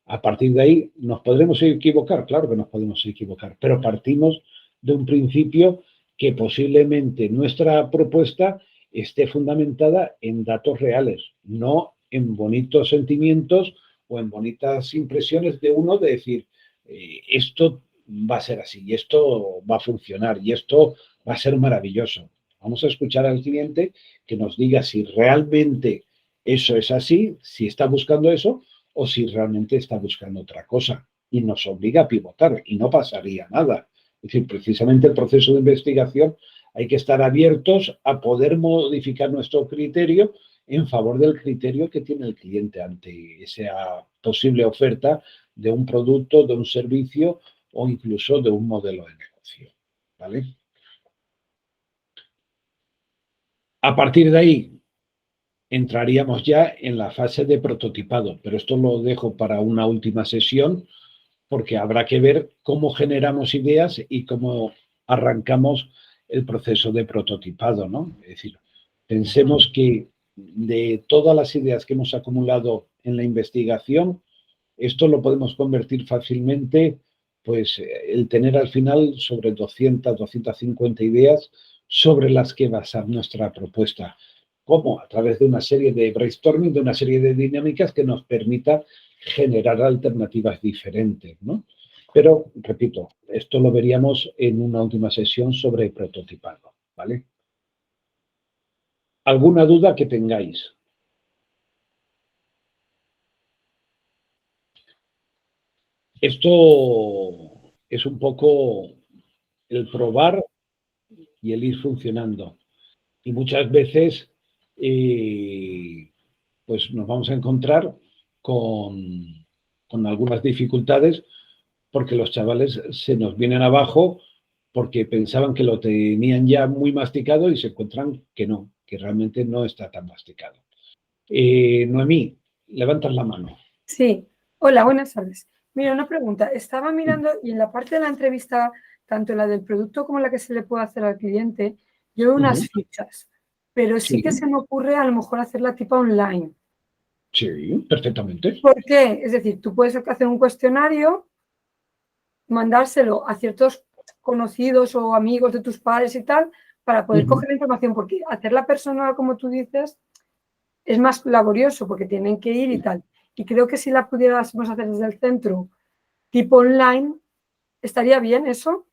A partir de ahí, ¿nos podremos equivocar? Claro que nos podemos equivocar, pero partimos de un principio que posiblemente nuestra propuesta esté fundamentada en datos reales, no en bonitos sentimientos o en bonitas impresiones de uno de decir, esto va a ser así, y esto va a funcionar, y esto va a ser maravilloso. Vamos a escuchar al cliente que nos diga si realmente eso es así, si está buscando eso, o si realmente está buscando otra cosa y nos obliga a pivotar y no pasaría nada. Es decir, precisamente el proceso de investigación hay que estar abiertos a poder modificar nuestro criterio en favor del criterio que tiene el cliente ante esa posible oferta de un producto, de un servicio o incluso de un modelo de negocio. ¿Vale? A partir de ahí, entraríamos ya en la fase de prototipado, pero esto lo dejo para una última sesión porque habrá que ver cómo generamos ideas y cómo arrancamos el proceso de prototipado, ¿no? Es decir, pensemos que de todas las ideas que hemos acumulado en la investigación, esto lo podemos convertir fácilmente, pues el tener al final sobre 200, 250 ideas sobre las que basar nuestra propuesta. ¿Cómo? A través de una serie de brainstorming, de una serie de dinámicas que nos permita generar alternativas diferentes, ¿no? Pero, repito, esto lo veríamos en una última sesión sobre prototipado, ¿vale? ¿Alguna duda que tengáis? Esto es un poco el probar y el ir funcionando. Y muchas veces, pues nos vamos a encontrar con algunas dificultades porque los chavales se nos vienen abajo porque pensaban que lo tenían ya muy masticado y se encuentran que no, que realmente no está tan masticado. Noemí, levantas la mano. Sí, hola, buenas tardes. Mira, una pregunta. Estaba mirando y en la parte de la entrevista, tanto la del producto como la que se le puede hacer al cliente, yo veo unas fichas, pero sí que se me ocurre a lo mejor hacerla tipo online. Sí, perfectamente. ¿Por qué? Es decir, tú puedes hacer un cuestionario, mandárselo a ciertos conocidos o amigos de tus padres y tal, para poder coger la información, porque hacerla personal, como tú dices, es más laborioso, porque tienen que ir y tal. Y creo que si la pudiéramos hacer desde el centro, tipo online, ¿estaría bien eso?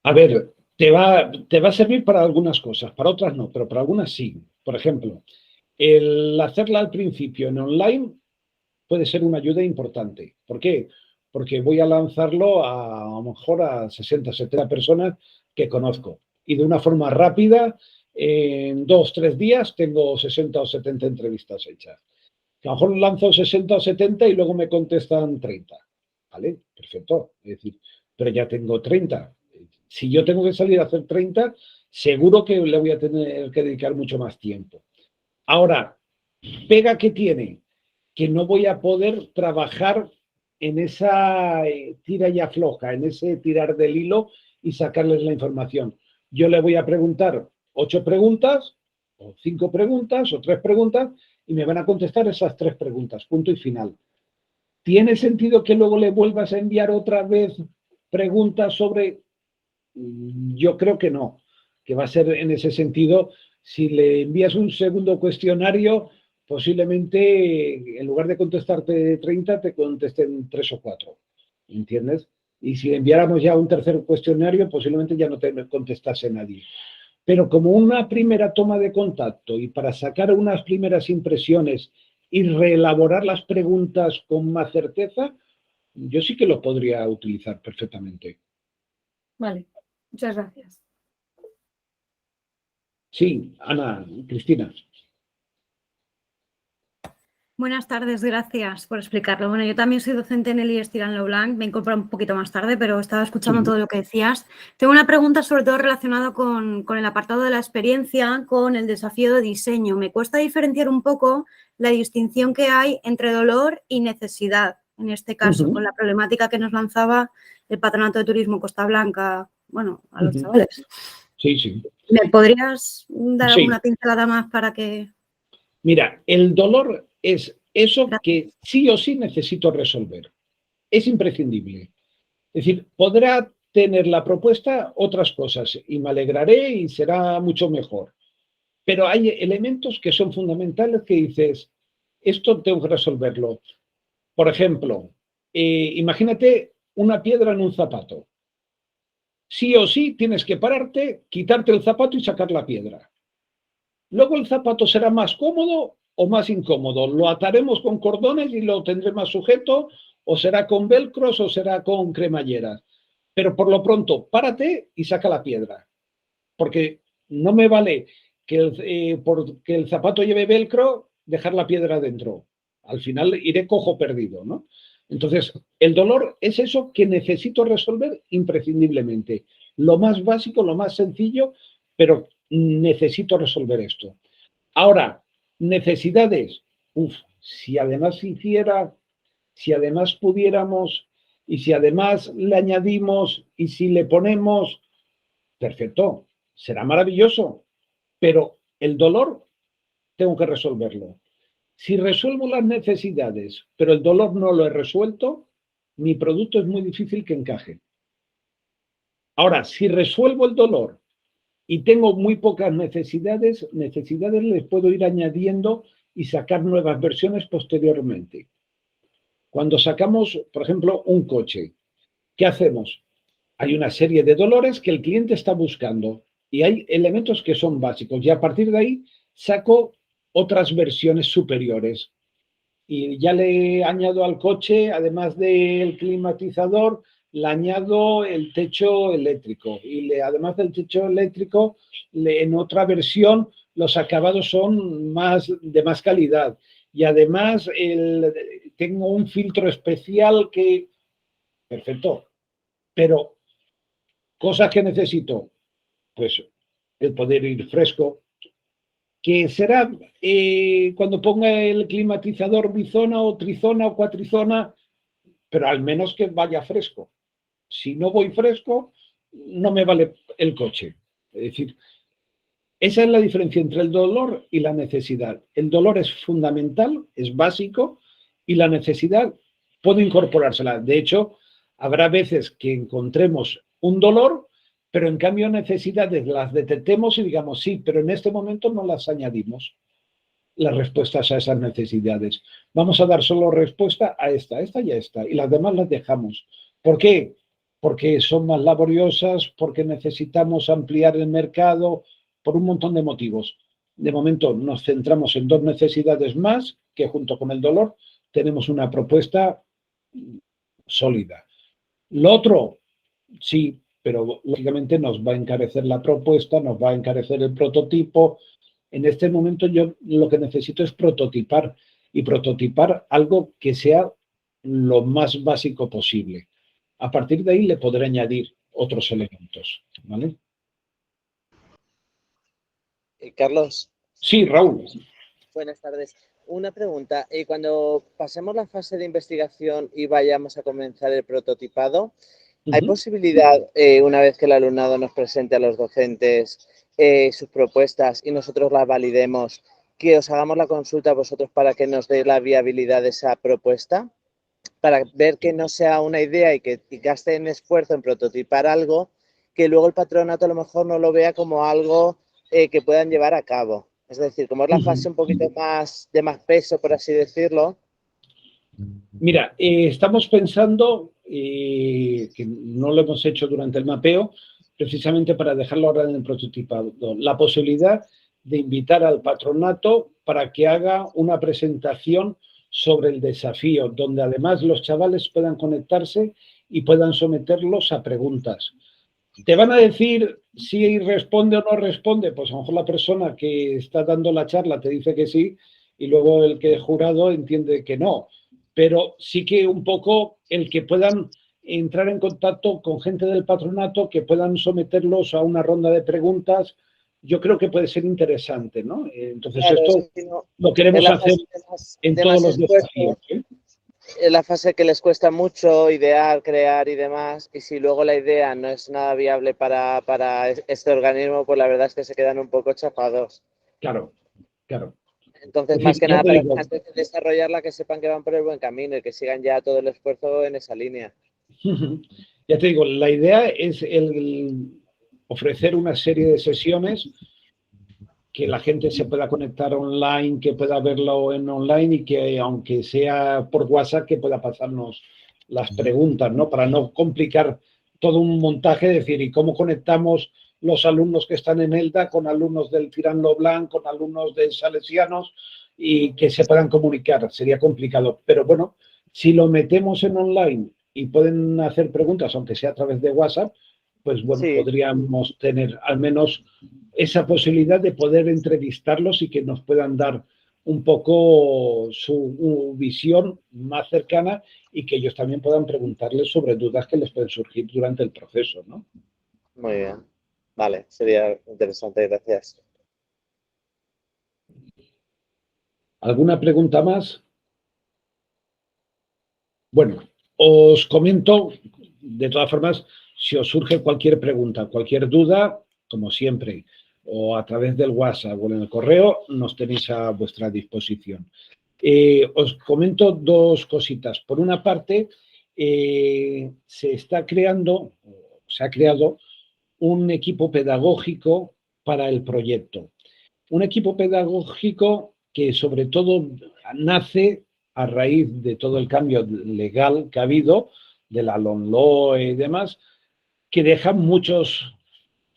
A ver, te va a servir para algunas cosas, para otras no, pero para algunas sí. Por ejemplo, el hacerla al principio en online puede ser una ayuda importante. ¿Por qué? Porque voy a lanzarlo a lo mejor a 60, 70 personas que conozco. Y de una forma rápida, en 2, 3 días, tengo 60 o 70 entrevistas hechas. A lo mejor lanzo 60 o 70 y luego me contestan 30. ¿Vale? Perfecto. Es decir, pero ya tengo 30. Si yo tengo que salir a hacer 30, seguro que le voy a tener que dedicar mucho más tiempo. Ahora, pega que tiene que no voy a poder trabajar en esa tira y afloja, en ese tirar del hilo y sacarles la información. Yo le voy a preguntar 8 preguntas, o 5 preguntas, o 3 preguntas, y me van a contestar esas 3 preguntas, punto y final. ¿Tiene sentido que luego le vuelvas a enviar otra vez preguntas sobre? Yo creo que no, que va a ser en ese sentido, si le envías un segundo cuestionario, posiblemente en lugar de contestarte 30, te contesten 3 o 4, ¿entiendes? Y si enviáramos ya un tercer cuestionario, posiblemente ya no te contestase nadie. Pero como una primera toma de contacto y para sacar unas primeras impresiones y reelaborar las preguntas con más certeza, yo sí que lo podría utilizar perfectamente. Vale, muchas gracias. Sí, Ana, Cristina. Buenas tardes, gracias por explicarlo. Bueno, yo también soy docente en el IES Tirant Lo Blanc, me he incorporado un poquito más tarde, pero estaba escuchando todo lo que decías. Tengo una pregunta sobre todo relacionada con el apartado de la experiencia, con el desafío de diseño. Me cuesta diferenciar un poco la distinción que hay entre dolor y necesidad, en este caso, con la problemática que nos lanzaba el Patronato de Turismo Costa Blanca, bueno, a los chavales. Sí, sí. ¿Me podrías dar Sí. alguna pincelada más para que...? Mira, el dolor es eso que sí o sí necesito resolver. Es imprescindible. Es decir, podrá tener la propuesta otras cosas y me alegraré y será mucho mejor. Pero hay elementos que son fundamentales que dices, esto tengo que resolverlo. Por ejemplo, imagínate una piedra en un zapato. Sí o sí tienes que pararte, quitarte el zapato y sacar la piedra. Luego el zapato será más cómodo o más incómodo. Lo ataremos con cordones y lo tendré más sujeto, o será con velcros o será con cremalleras. Pero por lo pronto, párate y saca la piedra. Porque no me vale que porque el zapato lleve velcro, dejar la piedra dentro. Al final iré cojo perdido, ¿no? Entonces, el dolor es eso que necesito resolver imprescindiblemente. Lo más básico, lo más sencillo, pero necesito resolver esto. Ahora, necesidades. Si además hiciera, si además pudiéramos y si además le añadimos y si le ponemos, perfecto, será maravilloso, pero el dolor tengo que resolverlo. Si resuelvo las necesidades, pero el dolor no lo he resuelto, mi producto es muy difícil que encaje. Ahora, si resuelvo el dolor y tengo muy pocas necesidades les puedo ir añadiendo y sacar nuevas versiones posteriormente. Cuando sacamos, por ejemplo, un coche, ¿qué hacemos? Hay una serie de dolores que el cliente está buscando y hay elementos que son básicos y a partir de ahí saco otras versiones superiores y ya le añado al coche, además del climatizador, le añado el techo eléctrico y además del techo eléctrico, en otra versión los acabados son de más calidad y además tengo un filtro especial que, perfecto, pero cosas que necesito, pues el poder ir fresco, que será cuando ponga el climatizador bizona o trizona o cuatrizona, pero al menos que vaya fresco. Si no voy fresco, no me vale el coche. Es decir, esa es la diferencia entre el dolor y la necesidad. El dolor es fundamental, es básico, y la necesidad puedo incorporársela. De hecho, habrá veces que encontremos un dolor, pero en cambio necesidades las detectemos y digamos, sí, pero en este momento no las añadimos las respuestas a esas necesidades. Vamos a dar solo respuesta a esta y a esta, y las demás las dejamos. ¿Por qué? Porque son más laboriosas, porque necesitamos ampliar el mercado, por un montón de motivos. De momento nos centramos en 2 necesidades más, que junto con el dolor tenemos una propuesta sólida. Lo otro, sí, pero lógicamente nos va a encarecer la propuesta, nos va a encarecer el prototipo. En este momento yo lo que necesito es prototipar y prototipar algo que sea lo más básico posible. A partir de ahí le podré añadir otros elementos, ¿vale? Carlos. Sí, Raúl. Buenas tardes. Una pregunta. Cuando pasemos la fase de investigación y vayamos a comenzar el prototipado, ¿hay posibilidad, una vez que el alumnado nos presente a los docentes sus propuestas y nosotros las validemos, que os hagamos la consulta a vosotros para que nos dé la viabilidad de esa propuesta? Para ver que no sea una idea y que gasten esfuerzo en prototipar algo que luego el patronato a lo mejor no lo vea como algo que puedan llevar a cabo. Es decir, como es la fase un poquito más de más peso, por así decirlo. Mira, estamos pensando que no lo hemos hecho durante el mapeo, precisamente para dejarlo ahora en el prototipado, la posibilidad de invitar al patronato para que haga una presentación sobre el desafío, donde además los chavales puedan conectarse y puedan someterlos a preguntas. Te van a decir si responde o no responde, pues a lo mejor la persona que está dando la charla te dice que sí y luego el que es jurado entiende que no. Pero sí que un poco el que puedan entrar en contacto con gente del patronato, que puedan someterlos a una ronda de preguntas, yo creo que puede ser interesante, ¿no? Entonces Claro, esto si no, lo queremos hacer en de todos más los desafíos, ¿eh? Es la fase que les cuesta mucho idear, crear y demás, y si luego la idea no es nada viable para este organismo, pues la verdad es que se quedan un poco chafados. Claro, claro. Entonces, Es más decir, que ya nada, te para digo, antes de desarrollarla, que sepan que van por el buen camino y que sigan ya todo el esfuerzo en esa línea. ya te digo, la idea es ofrecer una serie de sesiones que la gente se pueda conectar online, que pueda verlo en online y que, aunque sea por WhatsApp, que pueda pasarnos las preguntas, ¿no? Para no complicar todo un montaje, decir, ¿y cómo conectamos los alumnos que están en ELDA con alumnos del Tirán lo Blanc, con alumnos de Salesianos y que se puedan comunicar? Sería complicado. Pero bueno, si lo metemos en online y pueden hacer preguntas, aunque sea a través de WhatsApp, pues bueno, Sí. podríamos tener al menos esa posibilidad de poder entrevistarlos y que nos puedan dar un poco su visión más cercana y que ellos también puedan preguntarles sobre dudas que les pueden surgir durante el proceso, ¿no? Muy bien. Vale, sería interesante, gracias. ¿Alguna pregunta más? Bueno, os comento, de todas formas, si os surge cualquier pregunta, cualquier duda, como siempre, o a través del WhatsApp o en el correo, nos tenéis a vuestra disposición. Os comento dos cositas. Por una parte, se está creando, se ha creado un equipo pedagógico para el proyecto. Un equipo pedagógico que sobre todo nace a raíz de todo el cambio legal que ha habido, de la LOMLOE y demás, que deja muchos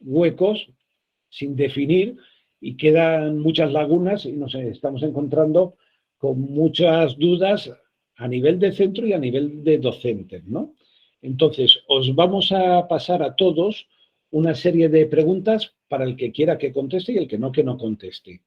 huecos sin definir y quedan muchas lagunas y nos estamos encontrando con muchas dudas a nivel de centro y a nivel de docentes, ¿no? Entonces, os vamos a pasar a todos una serie de preguntas para el que quiera que conteste y el que no conteste.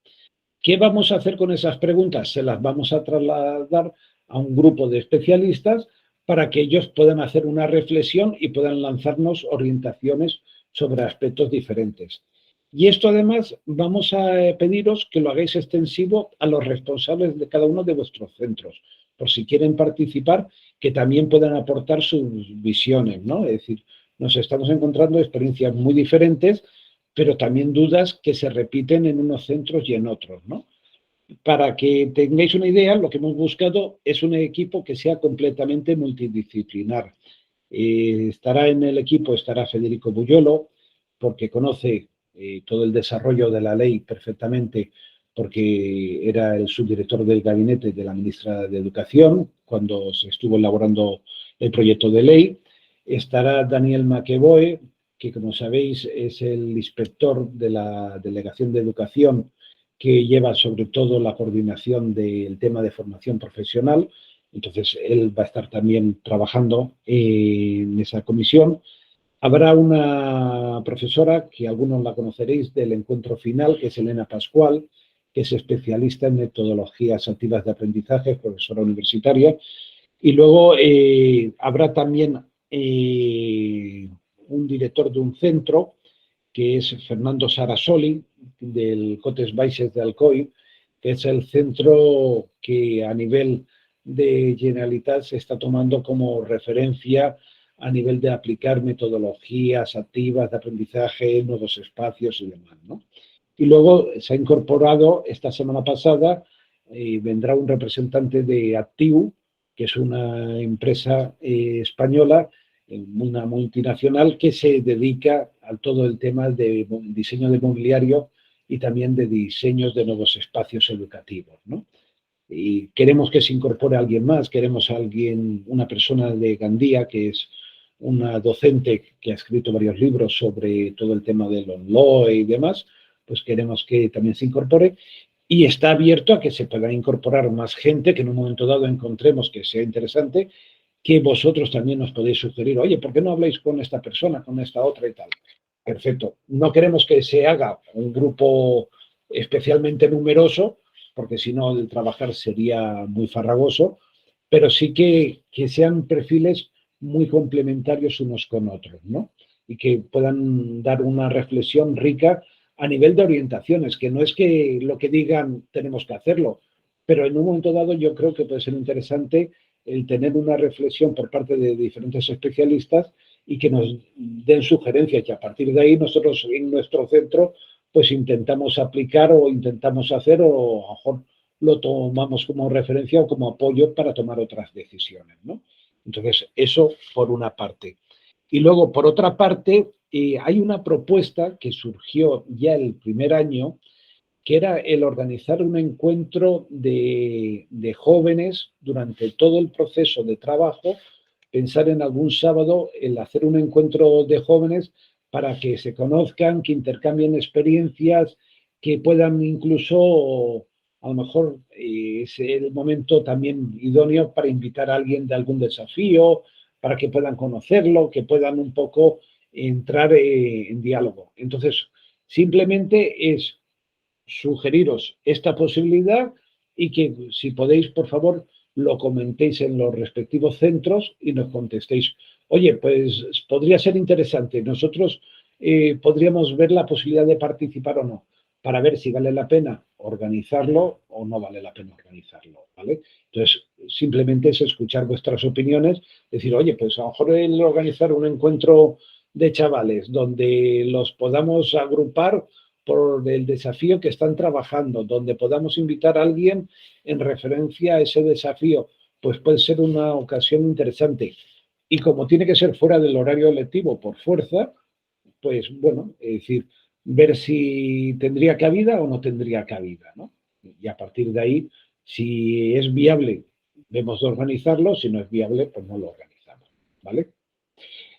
¿Qué vamos a hacer con esas preguntas? Se las vamos a trasladar a un grupo de especialistas para que ellos puedan hacer una reflexión y puedan lanzarnos orientaciones sobre aspectos diferentes. Y esto además vamos a pediros que lo hagáis extensivo a los responsables de cada uno de vuestros centros, por si quieren participar, que también puedan aportar sus visiones, ¿no? Es decir, nos estamos encontrando experiencias muy diferentes, pero también dudas que se repiten en unos centros y en otros, ¿no? Para que tengáis una idea, lo que hemos buscado es un equipo que sea completamente multidisciplinar. Estará en el equipo, estará Federico Buyolo, porque conoce todo el desarrollo de la ley perfectamente, porque era el subdirector del gabinete de la ministra de Educación cuando se estuvo elaborando el proyecto de ley. Estará Daniel Maqueboe, que como sabéis es el inspector de la Delegación de Educación, que lleva sobre todo la coordinación del tema de formación profesional. Entonces, él va a estar también trabajando en esa comisión. Habrá una profesora, que algunos la conoceréis, del encuentro final, que es Elena Pascual, que es especialista en metodologías activas de aprendizaje, profesora universitaria. Y luego habrá también un director de un centro, que es Fernando Sarasoli, del Cotes Baixes de Alcoi, que es el centro que a nivel de Generalitat se está tomando como referencia a nivel de aplicar metodologías activas de aprendizaje, nuevos espacios y demás, ¿no? Y luego se ha incorporado esta semana pasada, vendrá un representante de Actiu, que es una empresa española, una multinacional que se dedica a todo el tema de diseño de mobiliario y también de diseños de nuevos espacios educativos, ¿no? Y queremos que se incorpore alguien más, queremos una persona de Gandía, que es una docente que ha escrito varios libros sobre todo el tema del ONLOE y demás, pues queremos que también se incorpore y está abierto a que se pueda incorporar más gente que en un momento dado encontremos que sea interesante, que vosotros también nos podéis sugerir, oye, ¿por qué no habláis con esta persona, con esta otra y tal? Perfecto. No queremos que se haga un grupo especialmente numeroso, porque si no el trabajar sería muy farragoso, pero sí que sean perfiles muy complementarios unos con otros, ¿no? Y que puedan dar una reflexión rica a nivel de orientaciones, que no es que lo que digan tenemos que hacerlo, pero en un momento dado yo creo que puede ser interesante el tener una reflexión por parte de diferentes especialistas y que nos den sugerencias y a partir de ahí nosotros en nuestro centro pues intentamos aplicar o intentamos hacer o a lo mejor lo tomamos como referencia o como apoyo para tomar otras decisiones, ¿no? Entonces, eso por una parte. Y luego, por otra parte, hay una propuesta que surgió ya el primer año, que era el organizar un encuentro de jóvenes durante todo el proceso de trabajo, pensar en algún sábado el hacer un encuentro de jóvenes para que se conozcan, que intercambien experiencias, que puedan incluso, a lo mejor es el momento también idóneo para invitar a alguien de algún desafío, para que puedan conocerlo, que puedan un poco entrar en diálogo. Entonces, simplemente es sugeriros esta posibilidad y que si podéis, por favor, lo comentéis en los respectivos centros y nos contestéis. Oye, pues podría ser interesante. Nosotros podríamos ver la posibilidad de participar o no, para ver si vale la pena organizarlo o no vale la pena organizarlo, ¿vale? Entonces, simplemente es escuchar vuestras opiniones, decir, oye, pues a lo mejor el organizar un encuentro de chavales donde los podamos agrupar por el desafío que están trabajando, donde podamos invitar a alguien en referencia a ese desafío, pues puede ser una ocasión interesante. Y como tiene que ser fuera del horario lectivo por fuerza, pues bueno, es decir, ver si tendría cabida o no tendría cabida, ¿no? Y a partir de ahí, si es viable, vemos de organizarlo, si no es viable, pues no lo organizamos, ¿vale?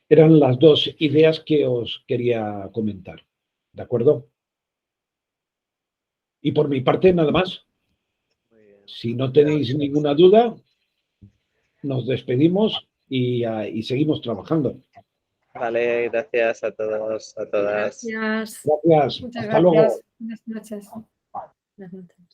Eran las dos ideas que os quería comentar, ¿de acuerdo? Y por mi parte, nada más. Si no tenéis ninguna duda, nos despedimos y seguimos trabajando. Vale, gracias a todos, a todas. Gracias. Gracias. Muchas Hasta luego. gracias. Buenas noches. Buenas noches.